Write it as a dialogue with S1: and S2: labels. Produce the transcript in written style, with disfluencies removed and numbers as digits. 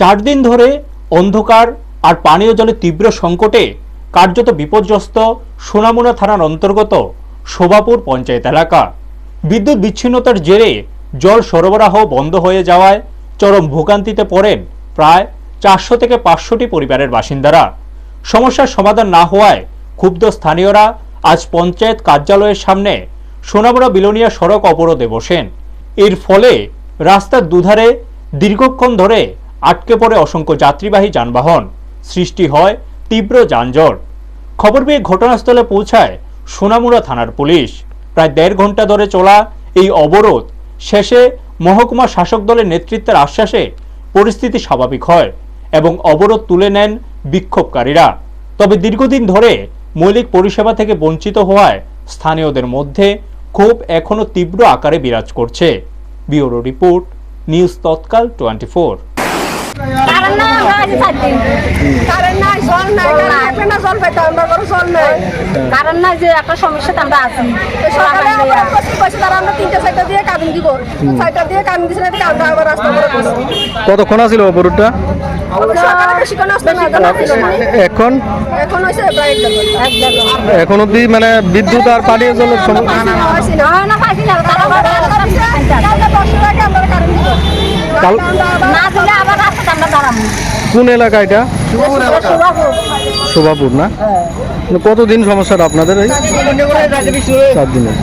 S1: 4 দিন ধরে অন্ধকার আর পানীয় জলের তীব্র সংকটে কার্যত বিপর্যস্ত সোনামুড়া থানার অন্তর্গত শোভাপুর পঞ্চায়েত এলাকা। বিদ্যুৎ বিচ্ছিন্নতার জেরে জল সরবরাহ বন্ধ হয়ে যাওয়ায় চরম ভোগান্তিতে পড়েন প্রায় 400 থেকে 500টি পরিবারের বাসিন্দারা। সমস্যার সমাধান না হওয়ায় ক্ষুব্ধ স্থানীয়রা আজ পঞ্চায়েত কার্যালয়ের সামনে সোনামুড়া বিলোনিয়া সড়ক অবরোধে বসেন। এর ফলে রাস্তার দুধারে দীর্ঘক্ষণ ধরে আটকে পড়ে অসংখ্য যাত্রীবাহী যানবাহন, সৃষ্টি হয় তীব্র যানজট। খবর পেয়ে ঘটনাস্থলে পৌঁছায় সোনামুড়া থানার পুলিশ। প্রায় 1.5 ঘন্টা ধরে চলা এই অবরোধ শেষে মহকুমা শাসক দলের নেতৃত্বের আশ্বাসে পরিস্থিতি স্বাভাবিক হয় এবং অবরোধ তুলে নেন বিক্ষোভকারীরা। তবে দীর্ঘদিন ধরে মৌলিক পরিষেবা থেকে বঞ্চিত হওয়ায় স্থানীয়দের মধ্যে ক্ষোভ এখনো তীব্র আকারে বিরাজ করছে। ব্যুরো রিপোর্ট, নিউজ তৎকাল 24।
S2: কারণ না যে একটা সমস্যা আমরা আছি।
S3: কতক্ষণ আছিল অবরোধটা? এখন এখন অব্দি মানে বিদ্যুৎ আর পানীয় জলের সমস্যা। কোন এলাকা এটা? শোভাপুর না? কতদিন সমস্যাটা আপনাদের? এই 4 দিনের।